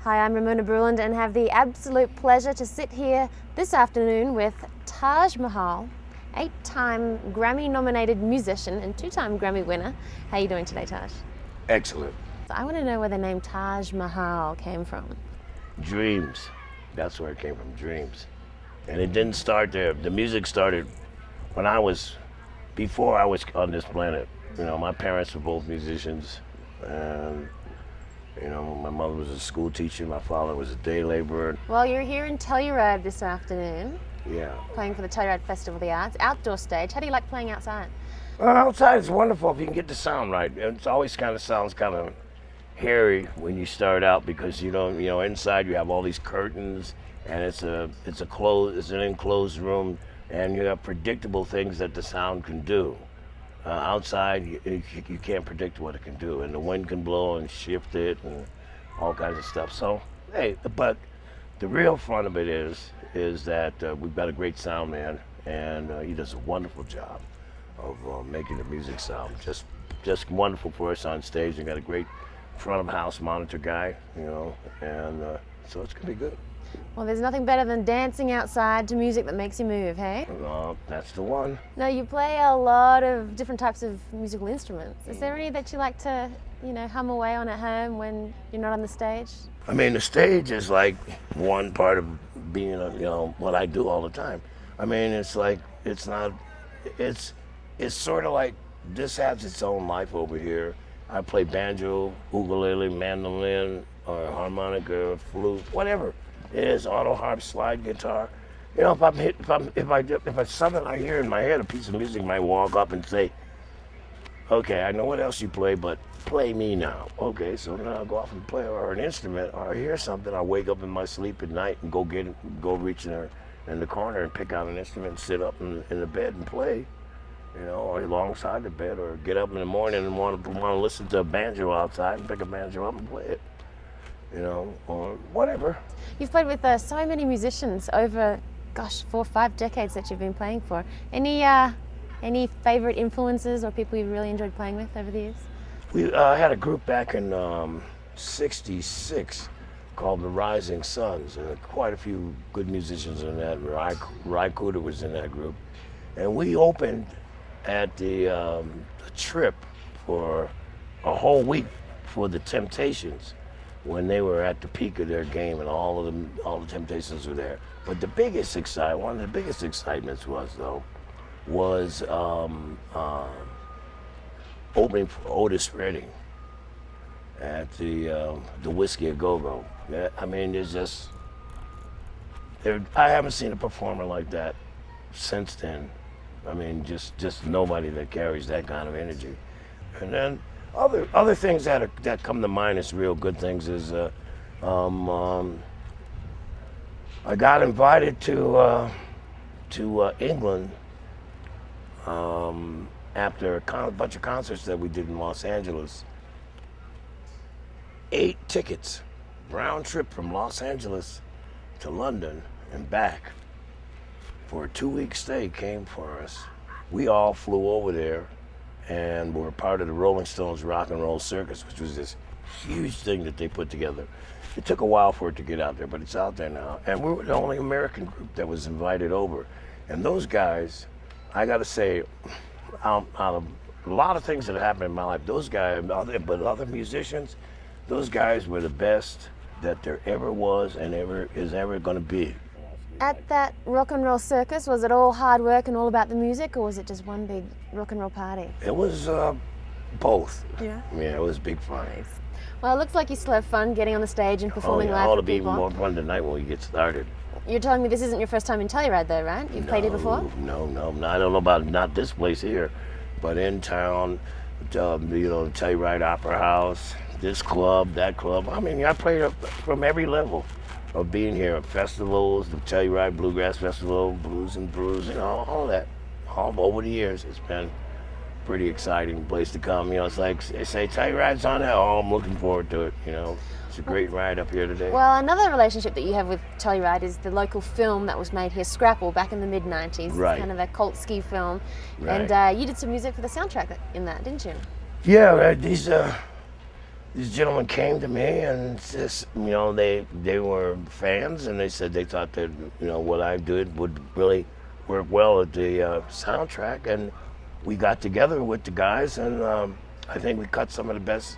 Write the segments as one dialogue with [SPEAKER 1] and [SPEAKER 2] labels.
[SPEAKER 1] Hi, I'm Ramona Bruland and have the absolute pleasure to sit here this afternoon with Taj Mahal, 8-time Grammy-nominated musician and 2-time Grammy winner. How are you doing today, Taj?
[SPEAKER 2] Excellent.
[SPEAKER 1] So I want to know where the name Taj Mahal came from.
[SPEAKER 2] Dreams. That's where it came from, dreams. And it didn't start there. The music started when before I was on this planet. You know, my parents were both musicians, and you know, my mother was a school teacher, my father was a day laborer.
[SPEAKER 1] Well, you're here in Telluride this afternoon.
[SPEAKER 2] Yeah.
[SPEAKER 1] Playing for the Telluride Festival of the Arts, outdoor stage. How do you like playing outside?
[SPEAKER 2] Outside is wonderful if you can get the sound right. It always sounds kind of hairy when you start out because inside you have all these curtains and it's an enclosed room and you have predictable things that the sound can do. Outside, you can't predict what it can do, and the wind can blow and shift it and all kinds of stuff. So, hey, but the real fun of it is that we've got a great sound man, and he does a wonderful job of making the music sound just wonderful for us on stage. We got a great front of house monitor guy, and so it's gonna be good.
[SPEAKER 1] Well, there's nothing better than dancing outside to music that makes you move, hey?
[SPEAKER 2] Well, that's the one.
[SPEAKER 1] Now, you play a lot of different types of musical instruments. Is there any that you like to, hum away on at home when you're not on the stage?
[SPEAKER 2] I mean, the stage is like one part of being, what I do all the time. I mean, it's sort of like this has its own life over here. I play banjo, ukulele, mandolin, or harmonica, flute, whatever. It is auto harp, slide guitar. If it's something I hear in my head, a piece of music might walk up and say, "Okay, I know what else you play, but play me now." Okay, so then I'll go off and play or an instrument, or I hear something. I wake up in my sleep at night and go reach in the corner and pick out an instrument and sit up in the bed and play, or alongside the bed, or get up in the morning and want to listen to a banjo outside and pick a banjo up and play it. Or whatever.
[SPEAKER 1] You've played with so many musicians over, 4 or 5 decades that you've been playing for. Any favorite influences or people you really enjoyed playing with over the years?
[SPEAKER 2] We had a group back in '66 called the Rising Suns, and quite a few good musicians in that. Ry Cooder was in that group, and we opened at the Trip for a whole week for the Temptations, when they were at the peak of their game, and all the Temptations were there. But one of the biggest excitements was opening for Otis Redding at the Whiskey A Go Go. I mean, I haven't seen a performer like that since then. I mean, just nobody that carries that kind of energy. And then other things that come to mind as real good things is I got invited to England after a bunch of concerts that we did in Los Angeles. 8 tickets, round trip from Los Angeles to London and back for a 2-week stay came for us. We all flew over there and were part of the Rolling Stones Rock and Roll Circus, which was this huge thing that they put together. It took a while for it to get out there, but it's out there now. And we were the only American group that was invited over. And those guys, I gotta say, out of a lot of things that happened in my life, those guys, but other musicians, those guys were the best that there ever was and ever gonna be.
[SPEAKER 1] At that rock and roll circus, was it all hard work and all about the music, or was it just one big rock and roll party?
[SPEAKER 2] It was both.
[SPEAKER 1] Yeah?
[SPEAKER 2] Yeah, it was big fun.
[SPEAKER 1] Nice. Well, it looks like you still have fun getting on the stage and performing live
[SPEAKER 2] It'll
[SPEAKER 1] for
[SPEAKER 2] be
[SPEAKER 1] people.
[SPEAKER 2] even more fun tonight when we get started.
[SPEAKER 1] You're telling me this isn't your first time in Telluride though, right? You've played here before?
[SPEAKER 2] No. I don't know about not this place here, but in town, Telluride Opera House, this club, that club. I mean, I played from every level of being here at festivals, the Telluride Bluegrass Festival, Blues and Brews, all that. All over the years, it's been a pretty exciting place to come. It's like they say Telluride's on there. Oh, I'm looking forward to it. It's a great ride up here today.
[SPEAKER 1] Well, another relationship that you have with Telluride is the local film that was made here, Scrapple, back in the mid-90s.
[SPEAKER 2] Right.
[SPEAKER 1] It's kind of a cult ski film.
[SPEAKER 2] Right.
[SPEAKER 1] And you did some music for the soundtrack in that, didn't you?
[SPEAKER 2] Yeah, these gentlemen came to me and just, they were fans, and they said they thought that, what I did would really work well at the soundtrack. And we got together with the guys, and I think we cut some of the best.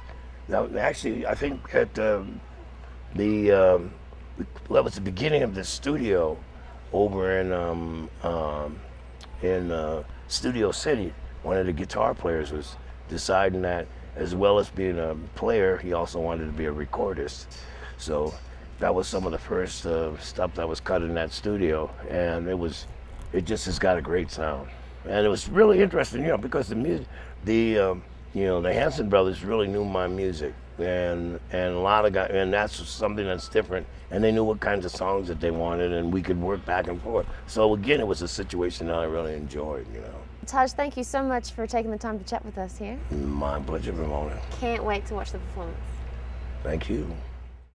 [SPEAKER 2] Actually, I think at that was the beginning of the studio over in Studio City. One of the guitar players was deciding that, as well as being a player, he also wanted to be a recordist. So that was some of the first stuff that was cut in that studio, and it just has got a great sound. And it was really interesting, because the music, the Hanson brothers really knew my music, and a lot of guys, and that's something that's different. And they knew what kinds of songs that they wanted, and we could work back and forth. So again, it was a situation that I really enjoyed,
[SPEAKER 1] Taj, thank you so much for taking the time to chat with us here.
[SPEAKER 2] My pleasure, Ramona.
[SPEAKER 1] Can't wait to watch the performance.
[SPEAKER 2] Thank you.